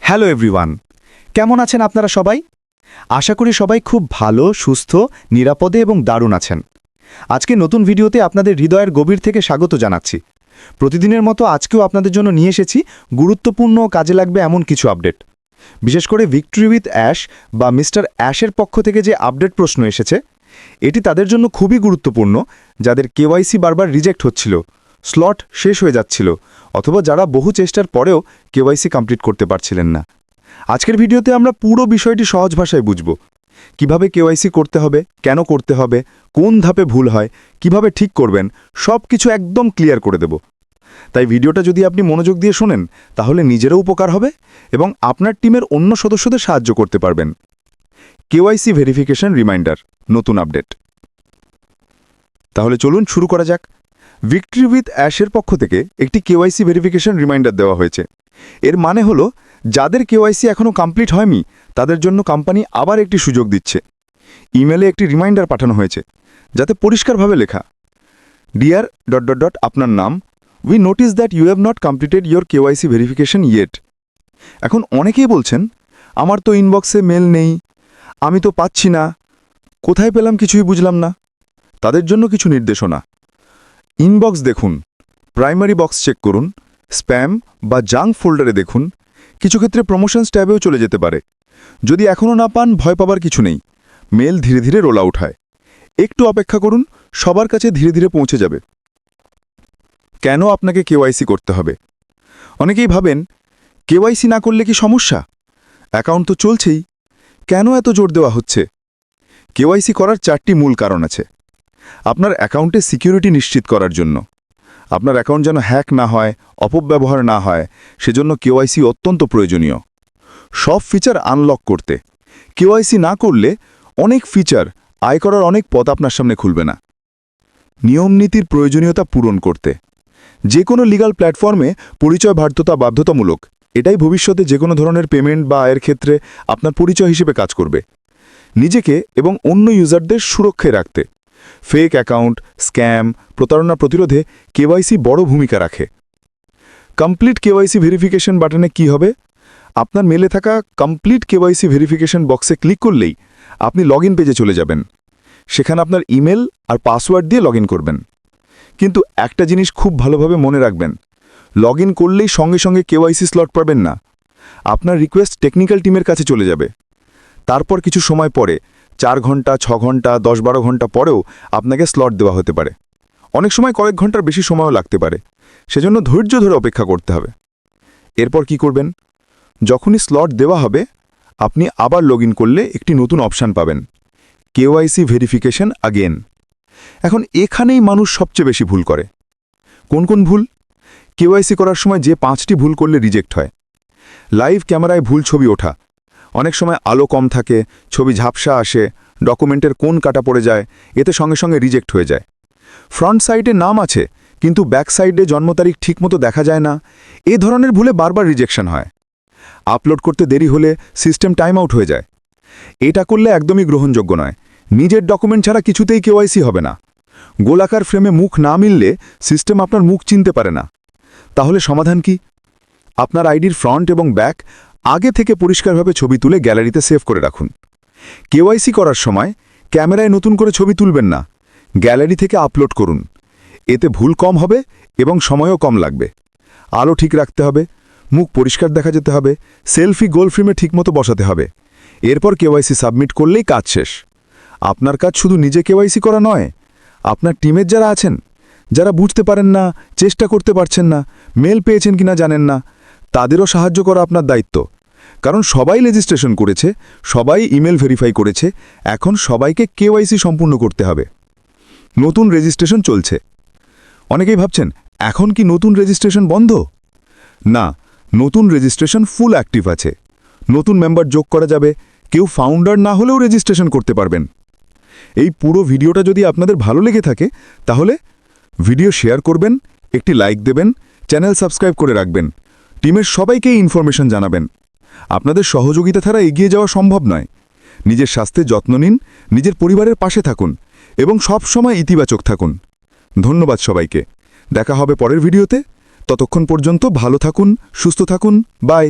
Hello everyone, কেমন আছেন আপনারা সবাই? আশা করি সবাই খুব ভালো, সুস্থ, নিরাপদে এবং দারুণ আছেন। আজকে নতুন ভিডিওতে আপনাদের হৃদয়ের গভীর থেকে স্বাগত জানাচ্ছি। প্রতিদিনের মতো আজকেও আপনাদের জন্য নিয়ে এসেছি গুরুত্বপূর্ণ ও কাজে লাগবে এমন কিছু আপডেট। বিশেষ করে ভিক্টরি উইথ অ্যাশ বা মিস্টার অ্যাশের পক্ষ থেকে যে আপডেট প্রশ্ন এসেছে, এটি তাদের জন্য খুবই গুরুত্বপূর্ণ যাদের কেওয়াইসি বারবার রিজেক্ট হচ্ছিল, স্লট শেষ হয়ে যাচ্ছিল, অথবা যারা বহু চেষ্টার পরেও কেওয়াইসি কমপ্লিট করতে পারছিলেন না। আজকের ভিডিওতে আমরা পুরো বিষয়টি সহজ ভাষায় বুঝব। কিভাবে কেওয়াইসি করতে হবে, কেন করতে হবে, কোন ধাপে ভুল হয়, কিভাবে ঠিক করবেন, সব কিছু একদম ক্লিয়ার করে দেব। তাই ভিডিওটা যদি আপনি মনোযোগ দিয়ে শোনেন তাহলে নিজেরও উপকার হবে এবং আপনার টিমের অন্য সদস্যদের সাহায্য করতে পারবেন। কেওয়াইসি ভেরিফিকেশন রিমাইন্ডার, নতুন আপডেট। তাহলে চলুন শুরু করা যাক। ভিক্টরি উইথ অ্যাশের পক্ষ থেকে একটি কেওয়াইসি ভেরিফিকেশন রিমাইন্ডার দেওয়া হয়েছে। এর মানে হলো যাদের কেওয়াইসি এখনও কমপ্লিট হয়নি তাদের জন্য কোম্পানি আবার একটি সুযোগ দিচ্ছে। ইমেলে একটি রিমাইন্ডার পাঠানো হয়েছে, যাতে পরিষ্কারভাবে লেখা, ডিয়ার ... আপনার নাম, we notice that you have not completed your KYC verification yet. এখন অনেকেই বলছেন, আমার তো ইনবক্সে মেল নেই, আমি তো পাচ্ছি না, কোথায় পেলাম কিছুই বুঝলাম না। তাদের জন্য কিছু নির্দেশনা। ইনবক্স দেখুন, প্রাইমারি বক্স চেক করুন, স্প্যাম বা জাঙ্ক ফোল্ডারে দেখুন, কিছু ক্ষেত্রে প্রমোশনস ট্যাবেও চলে যেতে পারে। যদি এখনও না পান, ভয় পাবার কিছু নেই, মেল ধীরে ধীরে রোল আউট হয়। একটু অপেক্ষা করুন, সবার কাছে ধীরে ধীরে পৌঁছে যাবে। কেন আপনাকে কেওয়াইসি করতে হবে? অনেকেই ভাবেন, কেওয়াইসি না করলে কি সমস্যা? অ্যাকাউন্ট তো চলছেই, কেন এত জোর দেওয়া হচ্ছে? কেওয়াইসি করার 4টি মূল কারণ আছে। আপনার অ্যাকাউন্টে সিকিউরিটি নিশ্চিত করার জন্য। আপনার অ্যাকাউন্ট যেন হ্যাক না হয়, অপব্যবহার না হয়, সেজন্য কেওয়াইসি অত্যন্ত প্রয়োজনীয়। সব ফিচার আনলক করতে। কেওয়াইসি না করলে অনেক ফিচার, আয় করার অনেক পথ আপনার সামনে খুলবে না। নিয়মনীতির প্রয়োজনীয়তা পূরণ করতে। যে কোনো লিগ্যাল প্ল্যাটফর্মে পরিচয় বাধ্যতামূলক। এটাই ভবিষ্যতে যে কোনো ধরনের পেমেন্ট বা আয়ের ক্ষেত্রে আপনার পরিচয় হিসেবে কাজ করবে। নিজেকে এবং অন্য ইউজারদের সুরক্ষায় রাখতে। ফেক অ্যাকাউন্ট, স্ক্যাম, প্রতারণা প্রতিরোধে কেওয়াইসি বড় ভূমিকা রাখে। কমপ্লিট কেওয়াইসি ভেরিফিকেশন বাটনে কি হবে? আপনার মেলে থাকা কমপ্লিট কেওয়াইসি ভেরিফিকেশন বক্সে ক্লিক করলেই আপনি লগইন পেজে চলে যাবেন। সেখানে আপনার ইমেল আর পাসওয়ার্ড দিয়ে লগইন করবেন। কিন্তু একটা জিনিস খুব ভালোভাবে মনে রাখবেন, লগইন করলেই সঙ্গে সঙ্গে কেওয়াইসি স্লট পাবেন না। আপনার রিকোয়েস্ট টেকনিক্যাল টিমের কাছে চলে যাবে। তারপর কিছু সময় পরে, 4 ঘন্টা, 6 ঘন্টা, 10-12 ঘন্টা পরেও আপনাকে স্লট দেওয়া হতে পারে। অনেক সময় কয়েক ঘন্টার বেশি সময়ও লাগতে পারে। সেজন্য ধৈর্য ধরে অপেক্ষা করতে হবে। এরপর কি করবেন? যখনই স্লট দেওয়া হবে, আপনি আবার লগইন করলে একটি নতুন অপশান পাবেন, কেওয়াইসি ভেরিফিকেশন আগেন। এখন এখানেই মানুষ সবচেয়ে বেশি ভুল করে। কোন কোন ভুল? কেওয়াইসি করার সময় যে 5টি ভুল করলে রিজেক্ট হয়। লাইভ ক্যামেরায় ভুল ছবি ওঠা। অনেক সময় আলো কম থাকে, ছবি ঝাপসা আসে, ডকুমেন্টের কোণ কাটা পড়ে যায়, এতে সঙ্গে সঙ্গে রিজেক্ট হয়ে যায়। ফ্রন্ট সাইডে নাম আছে, কিন্তু ব্যাক সাইডে জন্ম তারিখ ঠিকমতো দেখা যায় না, এ ধরনের ভুলে বারবার রিজেকশন হয়। আপলোড করতে দেরি হলে সিস্টেম টাইম আউট হয়ে যায়। এটা করলে একদমই গ্রহণযোগ্য নয়। নিজের ডকুমেন্ট ছাড়া কিছুতেই কেওয়াইসি হবে না। গোলাকার ফ্রেমে মুখ না মিললে সিস্টেম আপনার মুখ চিনতে পারে না। তাহলে সমাধান কি? আপনার আইডির ফ্রন্ট এবং ব্যাক আগে থেকে পরিষ্কারভাবে ছবি তুলে গ্যালারিতে সেভ করে রাখুন। কেওয়াইসি করার সময় ক্যামেরায় নতুন করে ছবি তুলবেন না, গ্যালারি থেকে আপলোড করুন। এতে ভুল কম হবে এবং সময়ও কম লাগবে। আলো ঠিক রাখতে হবে, মুখ পরিষ্কার দেখা যেতে হবে, সেলফি গোল ফ্রেমে ঠিকমতো বসাতে হবে। এরপর কেওয়াইসি সাবমিট করলেই কাজ শেষ। আপনার কাজ শুধু নিজে কেওয়াইসি করা নয়, আপনার টিমের যারা আছেন, যারা বুঝতে পারেন না, চেষ্টা করতে পারছেন না, মেল পেয়েছেন কিনা জানেন না, তাদেরও সাহায্য করা আপনার দায়িত্ব। কারণ সবাই রেজিস্ট্রেশন করেছে, সবাই ইমেল ভেরিফাই করেছে, এখন সবাইকে কেওয়াইসি সম্পূর্ণ করতে হবে। নতুন রেজিস্ট্রেশন চলছে। অনেকেই ভাবছেন, এখন কি নতুন রেজিস্ট্রেশন বন্ধ? না, নতুন রেজিস্ট্রেশন ফুল অ্যাক্টিভ আছে। নতুন মেম্বার যোগ করা যাবে, কেউ ফাউন্ডার না হলেও রেজিস্ট্রেশন করতে পারবেন। এই পুরো ভিডিওটা যদি আপনাদের ভালো লেগে থাকে তাহলে ভিডিও শেয়ার করবেন, একটি লাইক দেবেন, চ্যানেল সাবস্ক্রাইব করে রাখবেন, টিমের সবাইকে এই ইনফরমেশন জানাবেন। আপনাদের সহযোগিতা ছাড়া এগিয়ে যাওয়া সম্ভব নয়। নিজের স্বাস্থ্যের যত্ন নিন, নিজের পরিবারের পাশে থাকুন এবং সব সময় ইতিবাচক থাকুন। ধন্যবাদ সবাইকে। দেখা হবে পরের ভিডিওতে। ততক্ষণ পর্যন্ত ভালো থাকুন, সুস্থ থাকুন। বাই।